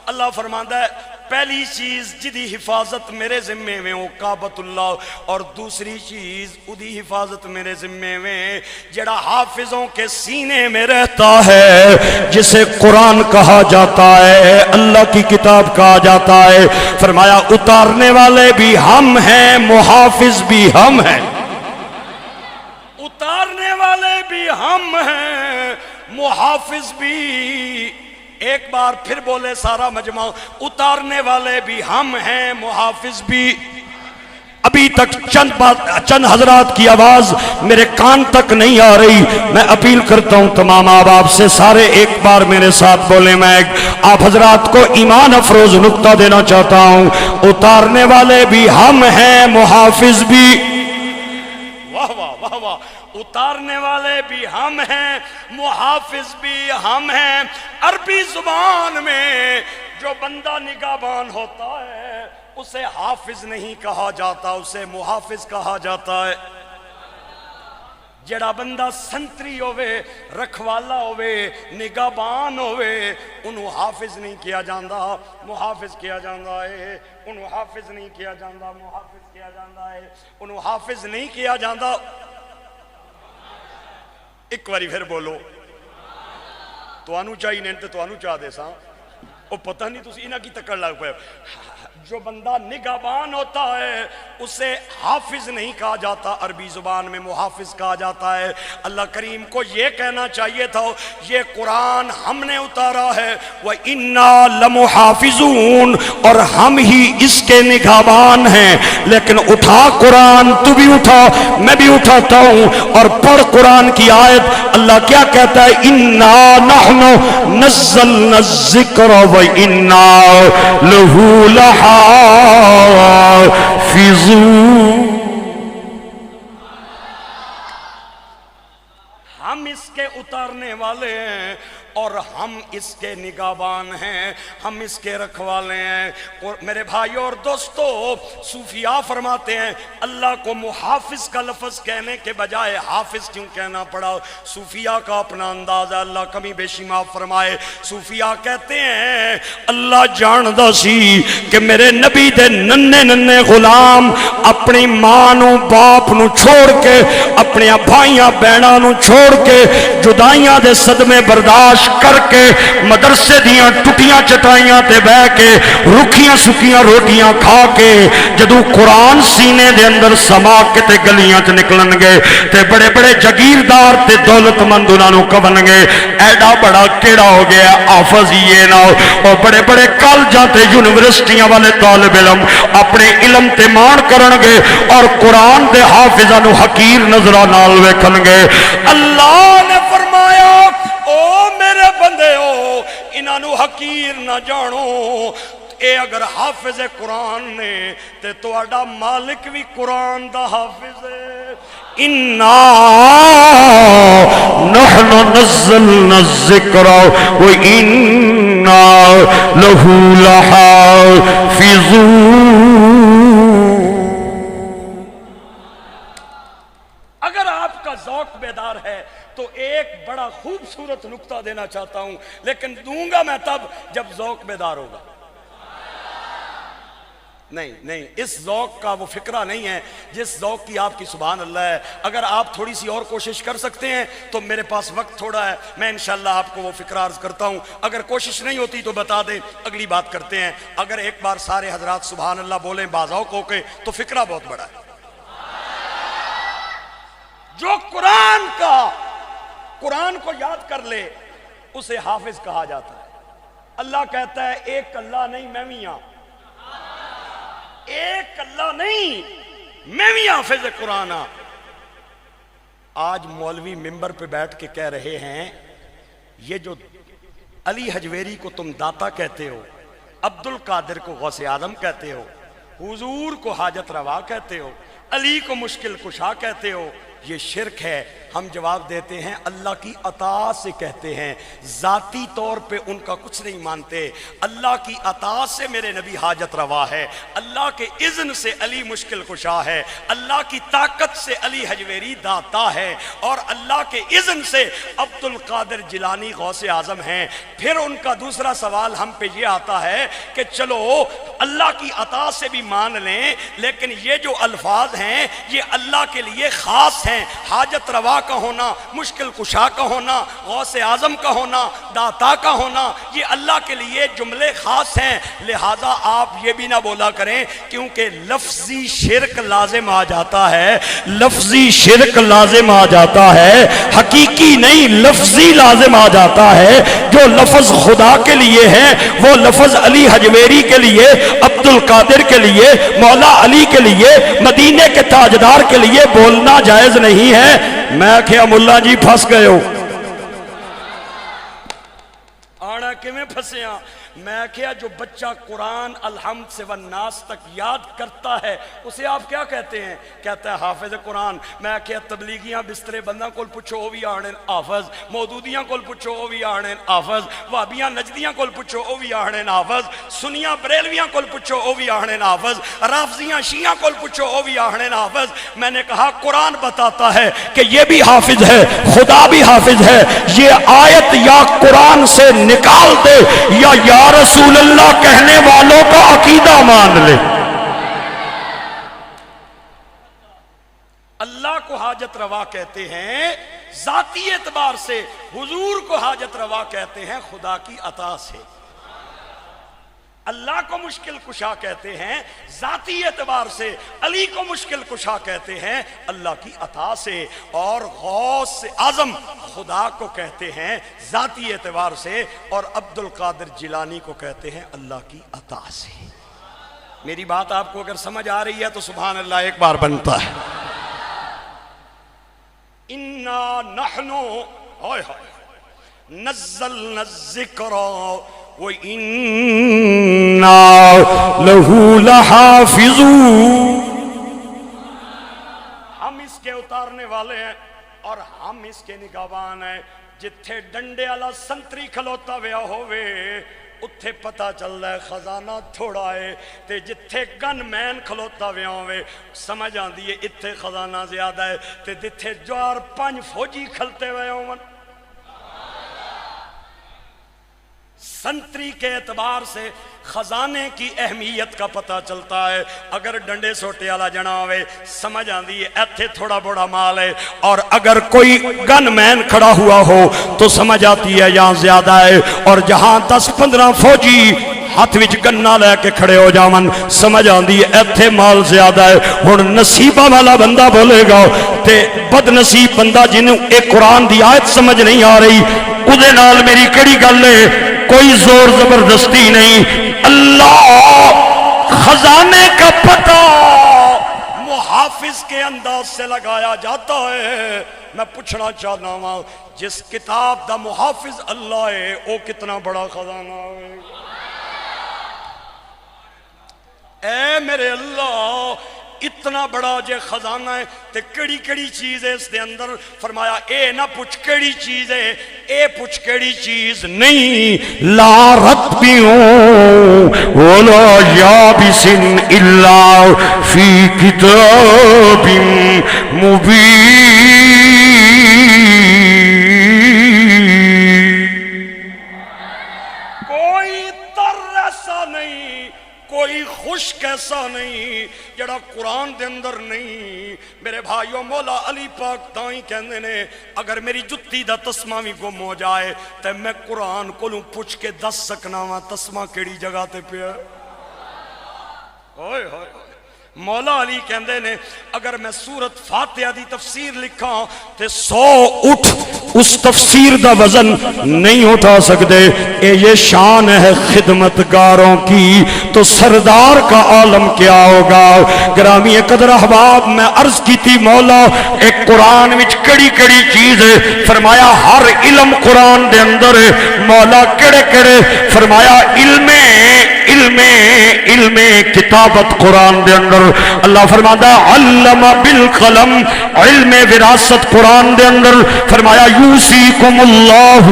اللہ فرماندا ہے پہلی چیز جدی حفاظت میرے ذمے میں وہ کعبۃ اللہ، اور دوسری چیز ادی حفاظت میرے ذمے میں جڑا حافظوں کے سینے میں رہتا ہے، جسے قرآن کہا جاتا ہے، اللہ کی کتاب کہا جاتا ہے۔ فرمایا اتارنے والے بھی ہم ہیں، محافظ بھی ہم ہیں۔ اتارنے والے بھی ہم ہیں، محافظ بھی۔ ایک بار پھر بولے سارا مجمع، اتارنے والے بھی ہم ہیں، محافظ بھی۔ ابھی تک چند حضرات کی آواز میرے کان تک نہیں آ رہی، میں اپیل کرتا ہوں تمام آپ سے، سارے ایک بار میرے ساتھ بولیں۔ میں آپ حضرات کو ایمان افروز نکتہ دینا چاہتا ہوں، اتارنے والے بھی ہم ہیں، محافظ بھی۔ واہ واہ واہ واہ، اتارنے والے بھی ہم ہیں، محافظ بھی ہم ہیں۔ عربی زبان میں جو بندہ نگہبان ہوتا ہے اسے حافظ نہیں کہا جاتا، اسے محافظ کہا جاتا ہے۔ جڑا بندہ سنتری ہوئے، رکھوالا ہوئے، نگہبان ہوئے، انہوں حافظ نہیں کیا جاندہ، محافظ کیا جاندہ ہے۔ انہوں حافظ نہیں کیا جاندہ، محافظ کیا جاندہ ہے۔ انہوں حافظ نہیں کیا جاندہ۔ ایک باری پھر بولو، تو انہوں چاہی نہیں تو انہوں چاہ دے ساں، وہ پتہ نہیں تُسی انہاں کی تکڑ لگ پہ۔ جو بندہ نگہبان ہوتا ہے اسے حافظ نہیں کہا جاتا، عربی زبان میں محافظ کہا جاتا ہے۔ اللہ کریم کو یہ کہنا چاہیے تھا یہ قرآن ہم نے اتارا ہے، وَإِنَّا لَمُحَافِظُونَ، اور ہم ہی اس کے نگہبان ہیں۔ لیکن اٹھا قرآن، تو بھی اٹھا، میں بھی اٹھاتا ہوں، اور پڑھ قرآن کی آیت۔ اللہ کیا کہتا ہے؟ إِنَّا نَحْنُ نَزَّلْنَا الذِّكْرَ وَإِنَّا لَهُ لَحَافِظُونَ۔ ہم اس کے اتارنے والے ہیں اور ہم اس کے نگہبان ہیں، ہم اس کے رکھوالے ہیں۔ اور میرے بھائیوں اور دوستو، صوفیاء فرماتے ہیں اللہ کو محافظ کا لفظ کہنے کے بجائے حافظ کیوں کہنا پڑا؟ صوفیاء کا اپنا انداز ہے، اللہ کمی بیشی معاف فرمائے۔ صوفیاء کہتے ہیں اللہ جاندہ سی کہ میرے نبی دے ننے ننے غلام اپنی ماں نو باپ نو چھوڑ کے، اپنے بھائیاں بہناں نو چھوڑ کے، جدائیاں دے صدمے برداشت کر کے، مدرسے دیاں ٹوٹیاں چٹائیاں تے بہ کے، رکھیاں سکیاں روٹیاں کھا کے، جدو قرآن سینے دے اندر سما کے تے گلیاں چ نکلن گے تے بڑے بڑے جگیردار تے دولت مند انہاں نو کون گے ایڈا بڑا کیڑا ہو گیا حافظ یہ نہ ہو۔ اور بڑے بڑے کالجاں تے یونیورسٹیاں والے طالب علم اپنے علم تے مان کرن گے اور قرآن دے حافظاں نو حقیر نظراں نال ویکھن گے۔ اللہ نے فرمایا او میرے بندے ہو، انہاں نو حقیر نہ جانو، اے اگر حافظ قرآن نے تے تواڈا مالک بھی قرآن دا حافظ ہے۔ اِنَّا نَحْنُ نَزَّلْنَا الذِّكْرَ وَإِنَّا لَهُ لَحَافِظُونَ۔ اگر آپ کا ذوق بیدار ہے تو ایک بڑا خوبصورت نکتہ دینا چاہتا ہوں، لیکن دوں گا میں تب جب ذوق بیدار ہوگا۔ نہیں، اس ذوق کا وہ فکرہ نہیں ہے جس ذوق کی آپ کی سبحان اللہ ہے۔ اگر آپ تھوڑی سی اور کوشش کر سکتے ہیں تو میرے پاس وقت تھوڑا ہے، میں انشاءاللہ آپ کو وہ فکرہ عرض کرتا ہوں۔ اگر کوشش نہیں ہوتی تو بتا دیں، اگلی بات کرتے ہیں۔ اگر ایک بار سارے حضرات سبحان اللہ بولیں باذوق ہو کے تو فکرہ بہت بڑا ہے۔ جو قرآن کو یاد کر لے اسے حافظ کہا جاتا ہے۔ اللہ کہتا ہے ایک اللہ نہیں میں بھی ہاں، ایک اللہ نہیں میں بھی حافظ قرآن ہاں۔ آج مولوی ممبر پہ بیٹھ کے کہہ رہے ہیں یہ جو علی حجویری کو تم داتا کہتے ہو، عبد القادر کو غوث اعظم کہتے ہو، حضور کو حاجت روا کہتے ہو، علی کو مشکل کشا کہتے ہو، یہ شرک ہے۔ ہم جواب دیتے ہیں اللہ کی عطا سے کہتے ہیں، ذاتی طور پہ ان کا کچھ نہیں مانتے۔ اللہ کی عطا سے میرے نبی حاجت روا ہے، اللہ کے اذن سے علی مشکل کشا ہے، اللہ کی طاقت سے علی حجویری داتا ہے، اور اللہ کے اذن سے عبد القادر جیلانی غوث اعظم ہیں۔ پھر ان کا دوسرا سوال ہم پہ یہ آتا ہے کہ چلو اللہ کی عطا سے بھی مان لیں، لیکن یہ جو الفاظ ہیں یہ اللہ کے لیے خاص ہیں، حاجت روا کا ہونا، مشکل کشا کا ہونا، غوث اعظم کا ہونا، داتا کا ہونا، یہ اللہ کے لیے جملے خاص ہیں۔ لہذا آپ یہ بھی نہ بولا کریں کیونکہ لفظی شرک لازم آ جاتا ہے، لفظی شرک لازم آ جاتا ہے، حقیقی نہیں لفظی لازم آ جاتا ہے۔ جو لفظ خدا کے لیے ہے وہ لفظ علی حجویری کے لیے، عبد القادر کے لیے، مولا علی کے لیے، مدینے کے تاجدار کے لیے بولنا جائز نہیں ہے۔ میں کیا ملا جی پھنس گئے ہو؟ آنا کہ میں پھنسیاں؟ میں کیا جو بچہ قرآن الحمد سے والناس تک یاد کرتا ہے اسے آپ کیا کہتے ہیں؟ کہتا ہے حافظ قرآن۔ میں کیا تبلیغیاں بسترے بندہ کول پوچھو وہ بھی آڑن حافظ، مودودیاں کول پوچھو وہ بھی آڑن حافظ، وابیاں نجدیاں کول پوچھو وہ بھی آڑن حافظ، سنیاں بریلویاں کول پوچھو وہ بھی آڑن حافظ، رافضیاں شیعہ کول پوچھو وہ بھی آڑن حافظ۔ میں نے کہا قرآن بتاتا ہے کہ یہ بھی حافظ ہے، خدا بھی حافظ ہے۔ یہ آیت یا قرآن سے نکال دے یا رسول اللہ کہنے والوں کا عقیدہ مان لے۔ اللہ کو حاجت روا کہتے ہیں ذاتی اعتبار سے، حضور کو حاجت روا کہتے ہیں خدا کی عطا سے۔ اللہ کو مشکل کشا کہتے ہیں ذاتی اعتبار سے، علی کو مشکل کشا کہتے ہیں اللہ کی عطا سے، اور غوث اعظم خدا کو کہتے ہیں ذاتی اعتبار سے، اور عبد القادر جیلانی کو کہتے ہیں اللہ کی عطا سے۔ میری بات آپ کو اگر سمجھ آ رہی ہے تو سبحان اللہ ایک بار بنتا ہے۔ اِنَّا نَحْنُ نَزَّلْنَا الذِّكْرَ وَإِنَّا لَهُ لَحَافِظُونَ۔ ہم اس کے اتارنے والے ہیں اور ہم اس کے نگہبان ہیں۔ جتھے ڈنڈے والا سنتری کھلوتا ویا ہووے اتھے پتہ چل رہا ہے خزانہ تھوڑا ہے، تے جتھے گن مین کھلوتا ویا ہووے سمجھ آندی ہے اتھے خزانہ زیادہ ہے، تے جتھے جوار پنج فوجی کھلتے ہوئے ہون۔ سنتری کے اعتبار سے خزانے کی اہمیت کا پتہ چلتا ہے۔ اگر ڈنڈے سوٹے والا جنا ہوئے سمجھ آندی ہے ایتھے تھوڑا بڑا مال ہے، اور اگر کوئی گن مین کھڑا ہوا ہو تو سمجھ آتی ہے یہاں زیادہ ہے، اور جہاں 10-15 فوجی ہاتھ وچ گنا لے کے کھڑے ہو جاون سمجھ آندی ہے ایتھے مال زیادہ ہے۔ ہن نصیبہ والا بندہ بولے گا تے بد نصیب بندہ جنوں ایک قرآن دی آیت سمجھ نہیں آ رہی اودے نال میری کڑی گل ہے، کوئی زور زبردستی نہیں۔ اللہ خزانے کا پتہ محافظ کے انداز سے لگایا جاتا ہے۔ میں پوچھنا چاہتا ہوں جس کتاب دا محافظ اللہ ہے وہ کتنا بڑا خزانہ ہے۔ اے میرے اللہ اتنا بڑا جے خزانہ ہے تے کڑی کڑی چیز ہے اس دے اندر؟ فرمایا اے نہ پوچھ کڑی چیز ہے، اے پوچھ کڑی چیز نہیں۔ لا رتبیوں ولا یابس الا فی کتاب مبین۔ کوئی تر ایسا نہیں، کوئی خشک ایسا نہیں جڑا قرآن دے اندر نہیں۔ میرے بھائیو مولا علی پاک تائیں کہندے نے اگر میری جتی دا تسمہ بھی گم ہو جائے تے میں قرآن کولوں پوچھ کے دس سکنا وا تسمہ کیڑی جگہ تے پیا۔ ہوئے ہوئے مولا علی کہندے نے اگر میں سورت فاتحہ دی تفسیر لکھاں تے 100 اٹھ اس تفسیر دا وزن نہیں اٹھا سکتے۔ یہ شان ہے خدمتگاروں کی تو سردار کا عالم کیا ہوگا۔ گرامی قدر احباب میں عرض کی تھی مولا ایک قرآن وچ کڑی کڑی چیز ہے، فرمایا ہر علم قرآن دے اندر ہے۔ مولا کڑے کڑے فرمایا علم کتابت قرآن دے اندر۔ اللہ فرماتا علم بالقلم علم وراثت قرآن دے اندر فرمایا یوصیکم اللہ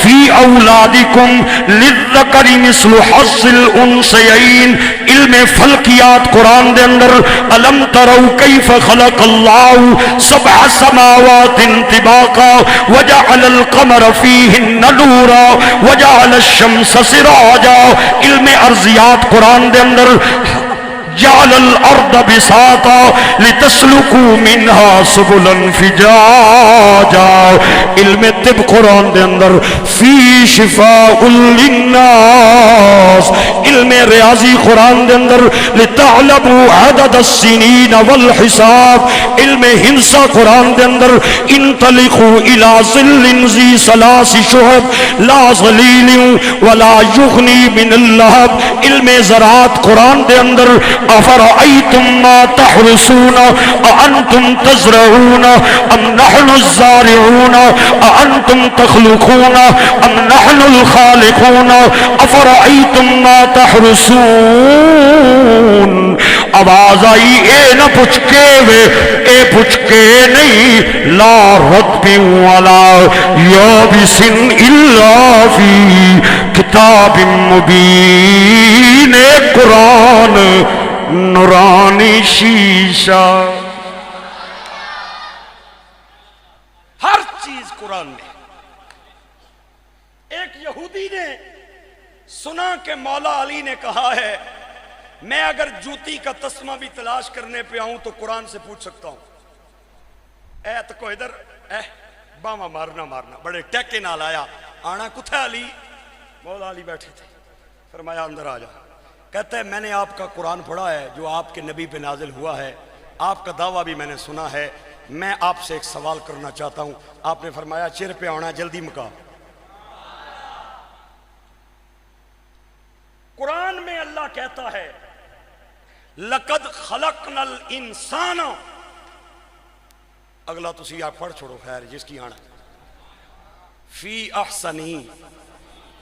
فی اولادکم للذکر مثل حظ الانثیین. علم فلکیات قرآن دے اندر الم تروا کیف خلق اللہ سبع سماوات طباقا وجعل القمر فیہن نورا وجعل الشمس سراجا. علم ارضیات قرآن دے اندر جعل الارض بساطا لتسلکوا منها سبلا فجاجا. علم طب قرآن دے اندر فی شفاء للناس. علم ریاضی قرآن دے اندر لتعلموا عدد السنین والحساب. علم ہنسا قرآن دے اندر انطلقوا الى ظل ذی ثلاث شعب لا ظلیل ولا یغنی من اللہب. علم زراعت قرآن دے اندر افرأیتم ما تحرسون اانتم تزرعون ام نحن الزارعون اانتم تخلقون ام نحن الخالقون افرأیتم ما تحرسون. آواز آئی اے نہ پوچھ کے وے اے پوچھ کے نہیں لا رطب ولا یابس الا فی کتاب مبین. قرآن نورانی شیشہ. ہر چیز قرآن میں. ایک یہودی نے سنا کہ مولا علی نے کہا ہے میں اگر جوتی کا تسمہ بھی تلاش کرنے پہ آؤں تو قرآن سے پوچھ سکتا ہوں. اے تکو ادھر اے باما مارنا بڑے ٹیکے نال آیا. آنا کتھا علی؟ مولا علی بیٹھے تھے. فرمایا اندر آ جا. کہتا ہے میں نے آپ کا قرآن پڑھا ہے جو آپ کے نبی پہ نازل ہوا ہے. آپ کا دعویٰ بھی میں نے سنا ہے. میں آپ سے ایک سوال کرنا چاہتا ہوں. آپ نے فرمایا چر پہ آنا جلدی مکا. قرآن میں اللہ کہتا ہے لقد خلقنا الانسان. اگلا تسی آپ پڑھ چھوڑو خیر جس کی آنا. فی احسنی.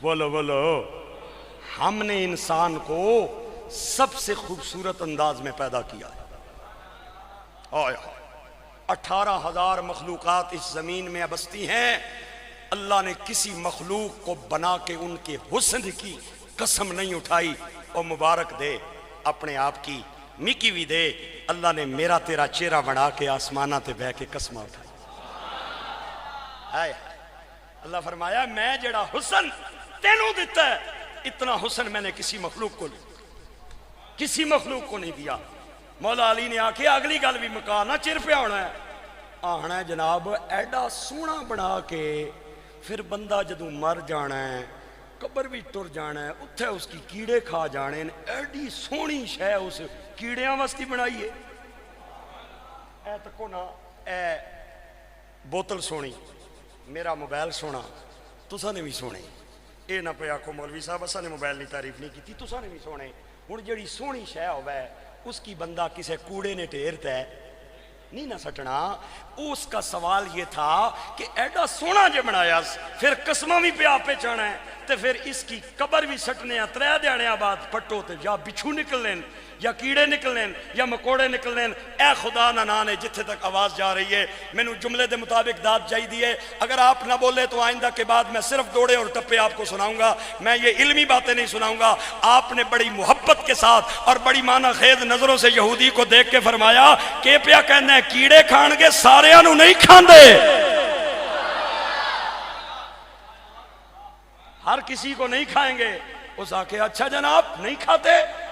بولو بولو. ہم نے انسان کو سب سے خوبصورت انداز میں پیدا کیا ہے. 18,000 مخلوقات اس زمین میں بستی ہیں. اللہ نے کسی مخلوق کو بنا کے ان کے حسن کی قسم نہیں اٹھائی. اور مبارک دے اپنے آپ کی مکی بھی دے. اللہ نے میرا تیرا چہرہ بنا کے آسمانہ تے بہ کے قسمہ اٹھائی. اللہ فرمایا میں جڑا حسن تینوں دیتا ہے اتنا حسن میں نے کسی مخلوق کو نہیں دیا. مولا علی نے آکھے اگلی گل بھی مکانا چر پہ آنا ہے جناب. ایڈا سونا بنا کے پھر بندہ جدوں مر جانا ہے قبر بھی ٹر جانا ہے اتھے اس کی کیڑے کھا جانے. ایڈی سونی شے اس کیڑیاں واسطے بنائیے. اے تکو نا اے بوتل سونی میرا موبائل سونا تسا نے بھی سونے. اے نہ پہ آکھو مولوی صاحب اسا نے موبائل نہیں تعریف نہیں کی تسا نے بھی سونے. ہن جڑی سونی شے ہوے اس کی بندہ کسے کوڑے نے ٹھیرتا ہے نہیں نہ سٹنا. اس کا سوال یہ تھا کہ ایڈا سونا جو بنایا پھر قسمہ بھی پہ آپ پہ چانا ہے تو پھر اس کی قبر بھی سٹنے ہیں 3 دیانے بعد پٹو تے یا بچھو نکل لین یا کیڑے نکل لین یا مکوڑے نکل لین. اے خدا نہ نانے جتھے تک آواز جا رہی ہے میں نے جملے دے مطابق داد جائی دی ہے. اگر آپ نہ بولے تو آئندہ کے بعد میں صرف دوڑے اور ٹپے آپ کو سناؤں گا. میں یہ علمی باتیں نہیں سناؤں گا. آپ نے بڑی محبت کے ساتھ اور بڑی معنی خیز نظروں سے یہودی کو دیکھ کے فرمایا کہ پیا کہنا ہے کیڑے کھان گے سارے انہوں نہیں کھاندے. ہر کسی کو نہیں کھائیں گے. اس آکے اچھا جناب نہیں کھاتے.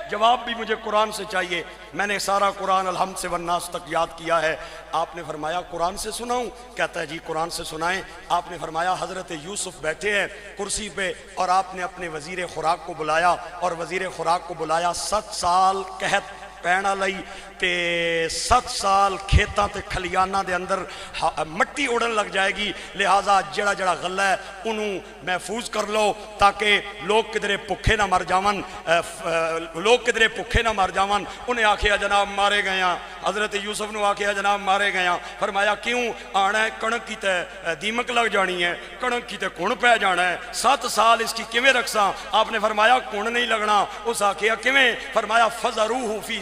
جواب بھی مجھے قرآن سے چاہیے. میں نے سارا قرآن الحمد سے والناس تک یاد کیا ہے. آپ نے فرمایا قرآن سے سناؤں؟ کہتا ہے جی قرآن سے سنائیں. آپ نے فرمایا حضرت یوسف بیٹھے ہیں کرسی پہ اور آپ نے اپنے وزیر خوراک کو بلایا اور وزیر خوراک کو بلایا. 7 سال قحط پینا لئی تے 7 سال کھیتاں تے کھلیاناں دے اندر مٹی اڑن لگ جائے گی. لہٰذا جڑا جڑا غلہ ہے انہوں محفوظ کر لو تاکہ لوگ کدھرے بھکھے نہ مر جاون. انہیں آکھیا جناب مارے گیا. حضرت یوسف نے آکھیا جناب مارے گیا. فرمایا کیوں؟ آنا ہے کنک کی تے دیمک لگ جانی ہے کنک کی تے کن پہ جانا ہے. 7 سال اس کی کیویں رکھساں؟ آپ نے فرمایا کن نہیں لگنا. اس آکھیا کیویں؟ فرمایا فذروہ فی